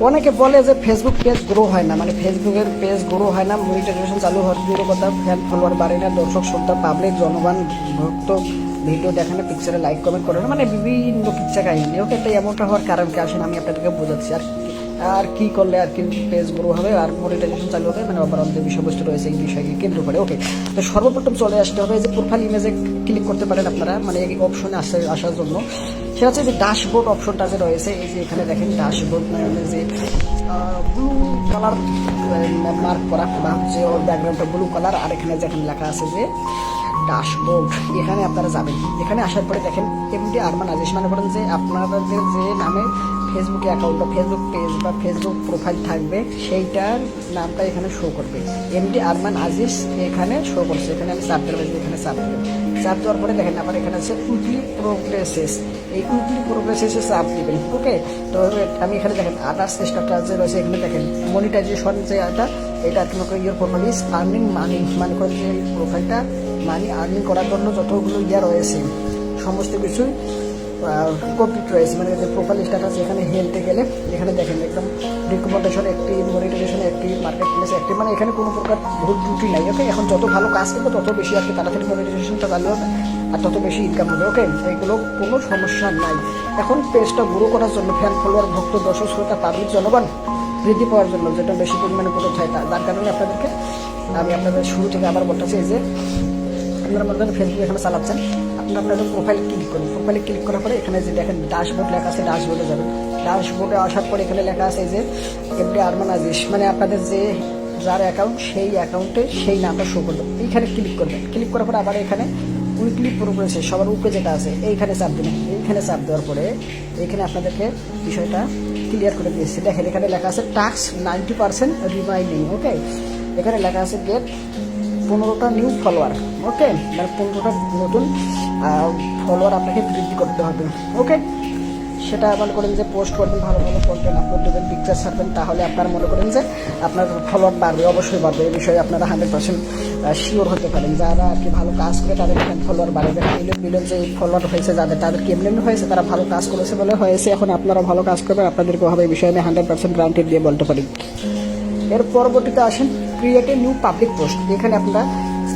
অনেকে বলে যে ফেসবুক পেজ গ্রো হয় না, মানে ফেসবুকের পেজ গ্রো হয় না, মনিটাইজেশন চালু হওয়ার দূরের কথা, ফ্যান ফলোয়ার বাড়ে না, দর্শক শ্রোতা পাবলিক জনগণ ভক্ত ভিডিও দেখে না, পিকচারে লাইক কমেন্ট করে না, মানে বিভিন্ন কিচ্ছা কাহিনী। ওকে, তাই এমনটা হওয়ার কারণ কি আসেন আমি আপনাদেরকে বোঝাচ্ছি। আর কি করলে আর কি পেজ গ্রো হবে আর মনিটাইজেশন চালু হবে, মানে ওভারঅল যে বিষয়বস্তু রয়েছে এই বিষয়কে কেন্দ্র করে। ওকে, তো সর্বপ্রথম চলে আসতে হবে যে প্রোফাইল ইমেজে ক্লিক করতে পারেন আপনারা, মানে এই অপশনে আসার জন্য। সেটা হচ্ছে যে ড্যাশবোর্ড অপশনটা যে রয়েছে, এই যে এখানে দেখেন ড্যাশবোর্ড, মানে যে ব্লু কালার মার্ক করা বা হচ্ছে ওর ব্যাকগ্রাউন্ডটা ব্লু কালার, আর এখানে যেখানে লেখা আছে যে ড্যাশবোর্ড, এখানে আপনারা যাবেন। এখানে আসার পরে দেখেন এমডি আরমান আজিজ, মানে বলেন যে আপনাদের যে নামে ফেসবুক অ্যাকাউন্ট বা ফেসবুক পেজ বা ফেসবুক প্রোফাইল থাকবে সেইটার নামটা এখানে শো করবে, এমডি আরমান আজিজ এখানে শো করছে। এখানে আমি চাপ দেবো, এখানে চাপ দেবেন। চাপ দেওয়ার পরে দেখেন আবার এখানে আছে উইকলি প্রোগ্রেসেস, এই উইকলি প্রোগ্রেসেসে চাপ দেবেন। ওকে, তো আমি এখানে দেখেন আদার্স স্ট্রাকচার যে রয়েছে, এখানে দেখেন মনিটাইজেশন যে এটা আর কি your profile is earning money, মানে করে যে প্রোফাইলটা মানি আর্নিং করার জন্য যতগুলো রয়েছে সমস্ত কিছুই কমপ্লিট রয়েছে, মানে যে প্রোফাইল স্ট্যাটাস এখানে হেলতে গেলে এখানে দেখেন একদম রিকমেন্ডেশন একটি, মনিটাইজেশন একটি, মার্কেট প্লেস একটি, মানে এখানে কোনো প্রকার ভুল ত্রুটি নাই। ওকে, এখন যত ভালো কাজ করবে তত বেশি আর কি তাড়াতাড়ি মনিটাইজেশনটা চালু হবে আর তত বেশি ইনকাম হবে। ওকে, এইগুলো কোনো সমস্যা নাই। এখন পেজটা গ্রো করার জন্য ফ্যান ফলোয়ার ভক্ত দর্শক শ্রোতা পাবলিক জনগণ বৃদ্ধি পাওয়ার জন্য যেটা বেশি পরিমাণে গ্রোথ হয়, যার কারণে আপনাদেরকে আমি আপনাদের শুরু থেকে আবার বলতেছি যে আপনারা মনে করেন ফেসবুক এখানে চালাচ্ছেন, আপনাদের প্রোফাইল ক্লিক করুন। প্রোফাইলে ক্লিক করার পরে এখানে যে দেখেন ড্যাশবোর্ড লেখা আছে, ড্যাশবোর্ডে যাবেন। ড্যাশবোর্ডে আসার পরে এখানে লেখা আছে যে এমডি আরমান আজিজ, মানে আপনাদের যে যার অ্যাকাউন্ট সেই অ্যাকাউন্টে সেই নামটা শো করবে। এইখানে ক্লিক করবেন। ক্লিক করার পরে আবার এখানে উইকলি প্রোগ্রেসে সবার উপরে যেটা আছে এইখানে চাপ দেবেন। এইখানে চাপ দেওয়ার পরে এইখানে আপনাদেরকে বিষয়টা ক্লিয়ার করে দিয়েছে। দেখেন এখানে লেখা আছে টাস্ক 90% রিমাইন্ডিং। ওকে, এখানে লেখা আছে গেট 15টা নিউ ফলোয়ার। ওকে, মানে 15টা নতুন ফলোয়ার আপনাকে বৃদ্ধি করতে হবে। ওকে, সেটা মনে করেন যে পোস্ট করবেন, ভালো ভালো কন্টেন্ট আপলোড দেবেন, পিকচার ছাড়বেন, তাহলে আপনারা মনে করেন যে আপনার ফলোয়ার বাড়বে, অবশ্যই বাড়বে। এই বিষয়ে আপনারা 100% শিওর হতে পারেন। যারা আর কি ভালো কাজ করে তাদের ফলোয়ার বাড়বে, মিলিয়ন যে ফলোয়ার হয়েছে তাদের কি এমনি হয়েছে, তারা ভালো কাজ করেছে বলে হয়েছে। এখন আপনারা ভালো কাজ করবেন, আপনাদেরকে হবে এই বিষয়ে আমি 100% গ্যারান্টি দিয়ে বলতে পারি। এর পরবর্তীতে আসেন create a new public post. এখানে আপনারা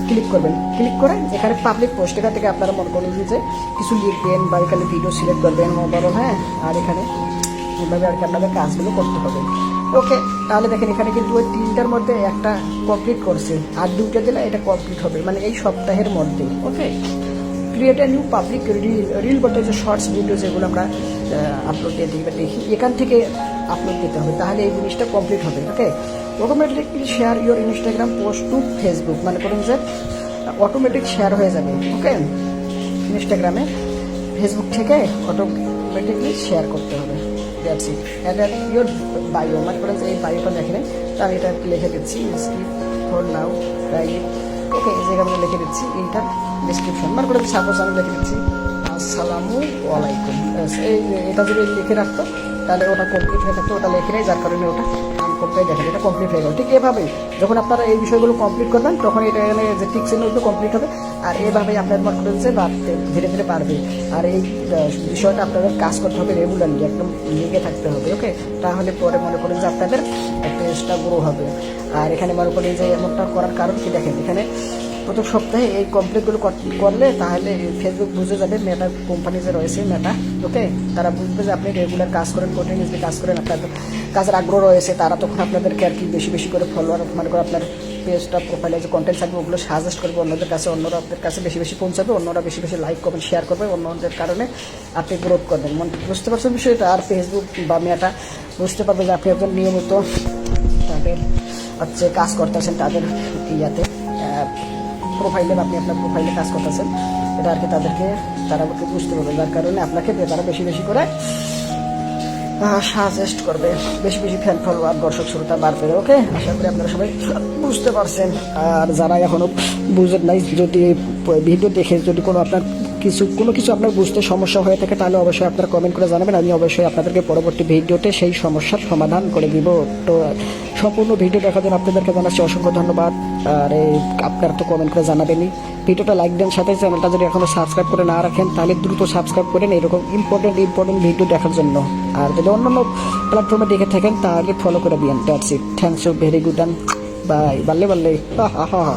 ক্লিক করবেন। ক্লিক করে এখানে পাবলিক পোস্ট, এখান থেকে আপনারা মনে করেন যে কিছু লিখবেন বা এখানে ভিডিও সিলেক্ট করবেন বড়, হ্যাঁ, আর এখানে এইভাবে আর কি আপনাদের কাজগুলো করতে হবে। ওকে, তাহলে দেখেন এখানে কিন্তু ওই 3টার মধ্যে একটা কমপ্লিট করছে, আর 2টা দিলে এটা কমপ্লিট হবে, মানে এই সপ্তাহের মধ্যে। Okay, create a new public reel বলতে যে শর্টস ভিডিও যেগুলো আমরা আপলোড দিয়ে দেখি, এখান থেকে আপলোড দিতে হবে, তাহলে এই জিনিসটা কমপ্লিট হবে। Okay, automatically share your Instagram post to Facebook, মানে করুন যে অটোমেটিক শেয়ার হয়ে যাবে। ওকে, ইনস্টাগ্রামে ফেসবুক থেকে অটোমেটিকলি শেয়ার করতে হবে। That's it. And your bio, মানে করেন যে এই বায়োটা দেখে নেই, তো আমি এটা লিখে দিচ্ছি স্কিপ ফর নাও রাইট। ওকে, এই জায়গায় আমি লিখে দিচ্ছি এইটার ডিসক্রিপশন, মানে করে সাপোজ আমি লিখে দিচ্ছি আসসালামু আলাইকুম। এই এটা যদি লিখে রাখতো তাহলে ওটা কমপ্লিট হয়ে থাকতো, ওটা লিখে নেই, যার কারণে ওটা করতেই দেখেন এটা কমপ্লিট হয়ে গেল। ঠিক এভাবেই যখন আপনারা এই বিষয়গুলো কমপ্লিট করবেন তখন এটা এখানে যে টিক চিহ্নগুলো কমপ্লিট হবে, আর এভাবেই আপনার কনফিডেন্সে ধীরে ধীরে বাড়বে। আর এই বিষয়টা আপনাদের কাজ করতে হবে রেগুলারলি, একদম লেগে থাকতে হবে। ওকে, তাহলে পরে মনে করেন যে আপনাদের পেজটা গ্রো হবে। আর এখানে মনে করেন যে এমনটা করার কারণ কি, দেখেন এখানে প্রত্যেক সপ্তাহে এই কমপ্লিটগুলো করলে তাহলে ফেসবুক বুঝে যাবে, মেটা কোম্পানি যে রয়েছে মেটা, ওকে, তারা বুঝবে যে আপনি রেগুলার কাজ করেন, কন্টিনিউসলি কাজ করেন, আপনার কাজের আগ্রহ রয়েছে, তারা তখন আপনাদেরকে আর কি বেশি বেশি করে ফলোয়ার, মানে করে আপনার পেজটা প্রোফাইলে যে কন্টেন্ট থাকবে ওগুলো সাজেস্ট করবে অন্যদের কাছে, অন্যরা আপনার কাছে বেশি বেশি পৌঁছাবে, অন্যরা বেশি বেশি লাইক করবেন, শেয়ার করবে, অন্যদের কারণে আপনি গ্রোথ করবেন। বুঝতে পারছেন বিষয়টা? আর ফেসবুক বা মেটা বুঝতে পারবে যে আপনি একজন নিয়মিত তাদের হচ্ছে কাজ করতেছেন, তাদের ইয়াতে প্রোফাইলে আপনি আপনার প্রোফাইলে কাজ করতেছেন, এটা আর কি তারা বুঝতে পারবে, যার কারণে আপনাকে তারা বেশি বেশি করে সাজেস্ট করবে, বেশি বেশি ফ্যান ফলোয়ার দর্শক শ্রোতা বাড়বে। ওকে, আশা করি আপনারা সবাই বুঝতে পারছেন। আর যারা এখনো বুঝেন নাই, যদি ভিডিও দেখে যদি কোনো আপনার কোনো কিছু আপনার বুঝতে সমস্যা হয়ে থাকে তাহলে অবশ্যই আপনারা কমেন্ট করে জানাবেন, আমি অবশ্যই আপনাদেরকে পরবর্তী ভিডিওতে সেই সমস্যার সমাধান করে দিব। তো সম্পূর্ণ ভিডিও দেখার জন্য আপনাদেরকে জানাচ্ছি অসংখ্য ধন্যবাদ। আর আপনারা তো কমেন্ট করে জানাবেনই, ভিডিওটা লাইক দেন, সাথে চ্যানেলটা যদি এখনও সাবস্ক্রাইব করে না রাখেন তাহলে দ্রুত সাবস্ক্রাইব করেন এরকম ইম্পর্টেন্ট ভিডিও দেখার জন্য। আর যদি অন্যান্য প্ল্যাটফর্মে দেখে থাকেন তাহলে ফলো করে দিন। That's it, thanks you very good and bye. বাল্লে হা হা হা।